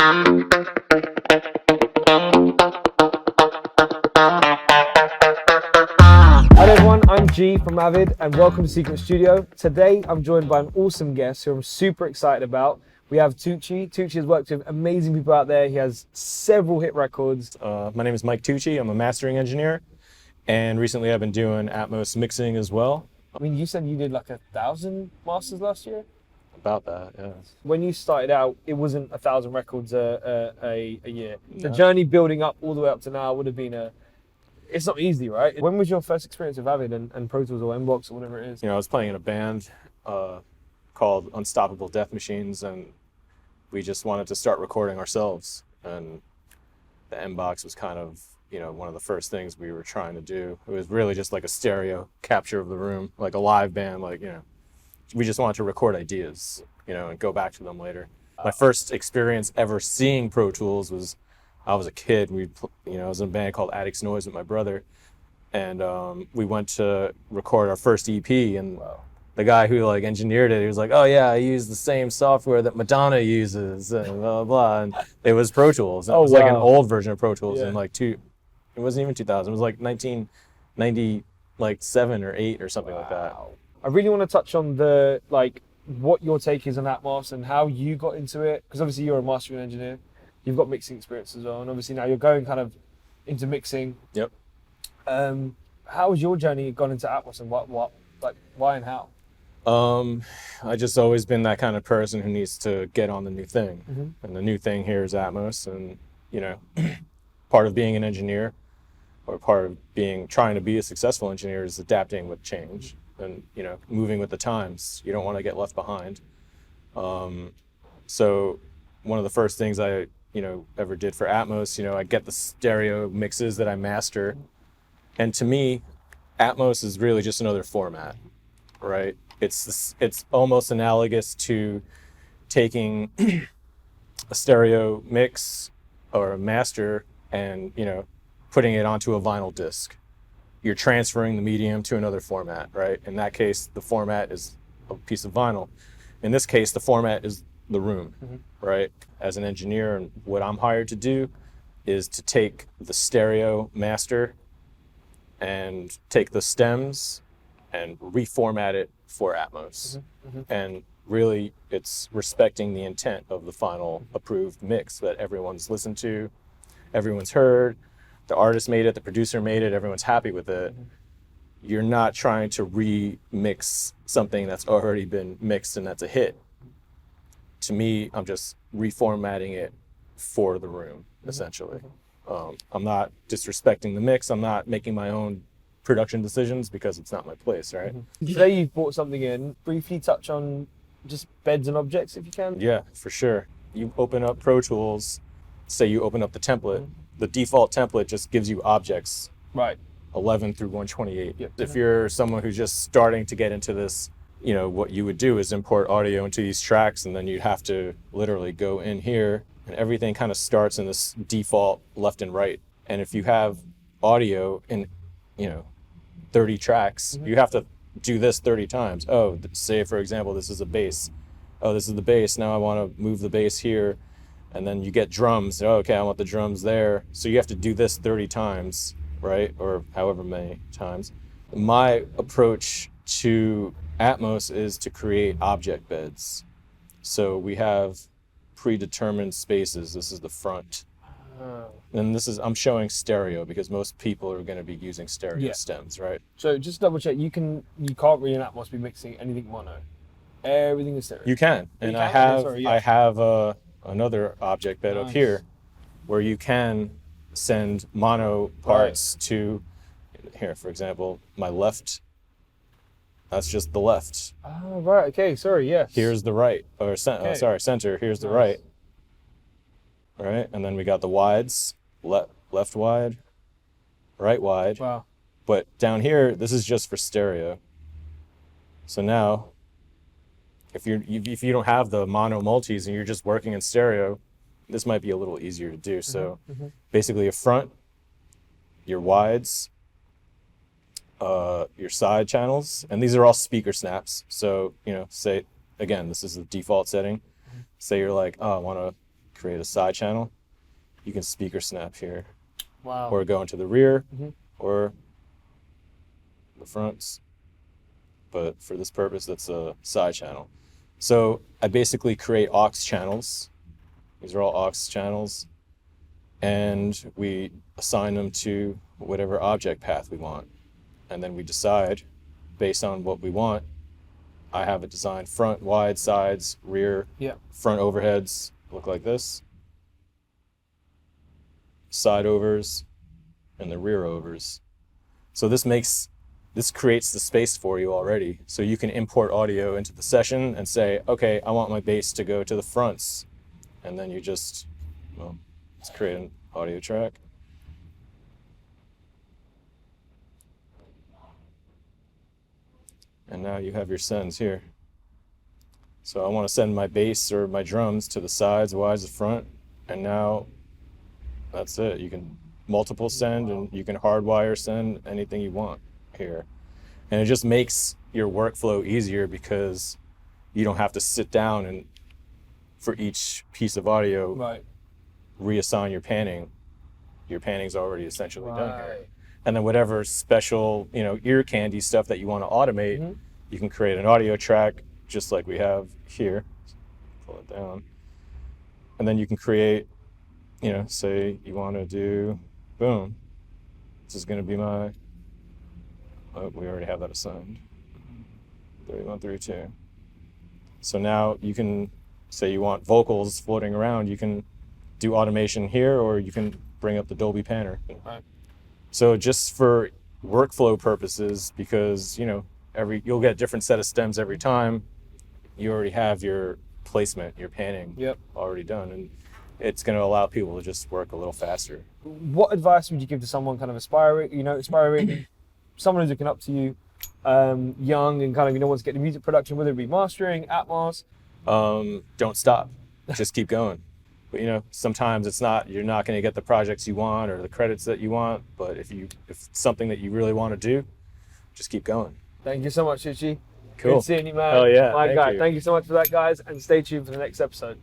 Hello everyone, I'm G from Avid and welcome to Secret Studio. Today I'm joined by an awesome guest who I'm super excited about. We have Tucci. Tucci has worked with amazing people out there. He has several hit records. My name is Mike Tucci. I'm a mastering engineer, and recently I've been doing Atmos mixing as well. I mean, you said you did like 1,000 masters last year? About that, yeah. When you started out, it wasn't 1,000 records a year. The journey building up all the way up to now would have been it's not easy, right? When was your first experience with Avid and Pro Tools or MBOX or whatever it is? You know, I was playing in a band called Unstoppable Death Machines, and we just wanted to start recording ourselves. And the MBOX was kind of, you know, one of the first things we were trying to do. It was really just like a stereo capture of the room, like a live band, like, you know, we just wanted to record ideas, you know, and go back to them later. My first experience ever seeing Pro Tools was, I was a kid. I was in a band called Addicts Noise with my brother, and we went to record our first EP, and the guy who like engineered it, he was like, "Oh yeah, I use the same software that Madonna uses," and blah blah blah. And it was Pro Tools. And it was like an old version of Pro Tools in like it wasn't even 2000. It was like 1997 or 8 or something like that. I really want to touch on the what your take is on Atmos and how you got into it, because obviously you're a mastering engineer. You've got mixing experience as well, and obviously now you're going kind of into mixing. Yep. How has your journey gone into Atmos, and why and how? I just always been that kind of person who needs to get on the new thing, and the new thing here is Atmos. And you know, part of being an engineer, or part of trying to be a successful engineer, is adapting with change and moving with the times. You don't want to get left behind. So one of the first things I ever did for Atmos, I get the stereo mixes that I master. And to me, Atmos is really just another format, right? It's almost analogous to taking a stereo mix or a master and, putting it onto a vinyl disc. You're transferring the medium to another format, right? In that case, the format is a piece of vinyl. In this case, the format is the room, right? As an engineer, and what I'm hired to do is to take the stereo master and take the stems and reformat it for Atmos. And really, it's respecting the intent of the final approved mix that everyone's listened to, everyone's heard, the artist made it, the producer made it, everyone's happy with it. You're not trying to remix something that's already been mixed and that's a hit. To me, I'm just reformatting it for the room, essentially. I'm not disrespecting the mix. I'm not making my own production decisions because it's not my place, right? Today you've brought something in. Briefly touch on just beds and objects if you can. Yeah, for sure. You open up Pro Tools, say you open up the template. The default template just gives you objects, right? 11 through 128. Yep. If you're someone who's just starting to get into this, what you would do is import audio into these tracks, and then you'd have to literally go in here, and everything kind of starts in this default left and right. And if you have audio in, 30 tracks, you have to do this 30 times. Oh, say for example, this is a bass. Oh, this is the bass. Now I want to move the bass here. And then you get drums. Oh, okay, I want the drums there. So you have to do this 30 times, right? Or however many times. My approach to Atmos is to create object beds. So we have predetermined spaces. This is the front. And I'm showing stereo because most people are going to be using stereo stems, right? So just double check, you can't really in Atmos be mixing anything mono. Everything is stereo. You can. And I have another object bed up here where you can send mono parts to here. For example, my left, that's just the left. Oh, right. Okay. Sorry. Yes. Here's the right, or center. Here's the right. Right. And then we got the wides, left wide, right wide. Wow. But down here, this is just for stereo. So now, if you don't have the mono multis and you're just working in stereo, this might be a little easier to do. So basically a front, your wides, your side channels, and these are all speaker snaps. So, say, again, this is the default setting. Say you're like, oh, I want to create a side channel, you can speaker snap here. Wow. Or go into the rear or the fronts. But for this purpose, that's a side channel. So I basically create aux channels. These are all aux channels. And we assign them to whatever object path we want. And then we decide based on what we want. I have it designed front, wide, sides, rear, front overheads look like this. Side overs and the rear overs. So this creates the space for you already. So you can import audio into the session and say, okay, I want my bass to go to the fronts. And then you just, let's create an audio track. And now you have your sends here. So I want to send my bass or my drums to the sides, wides, the front, and now that's it. You can multiple send and you can hardwire send anything you want here. And it just makes your workflow easier because you don't have to sit down and for each piece of audio reassign your panning. Your panning's already essentially done here. And then whatever special, ear candy stuff that you want to automate, you can create an audio track just like we have here. Pull it down. And then you can create, say you want to do, boom. This is going to be my, we already have that assigned. 3132. So now you can say you want vocals floating around. You can do automation here, or you can bring up the Dolby Panner. So just for workflow purposes, because you'll get a different set of stems every time, you already have your placement, your panning already done, and it's going to allow people to just work a little faster. What advice would you give to someone kind of aspiring, someone who's looking up to you, young and kind of wants to get into music production, whether it be mastering, Atmos? Don't stop, just keep going. But sometimes you're not going to get the projects you want or the credits that you want, but if it's something that you really want to do, just keep going. Thank you so much, Tucci. Cool. Good seeing you, man. Oh yeah. My guy. Thank you so much for that, guys, and stay tuned for the next episode.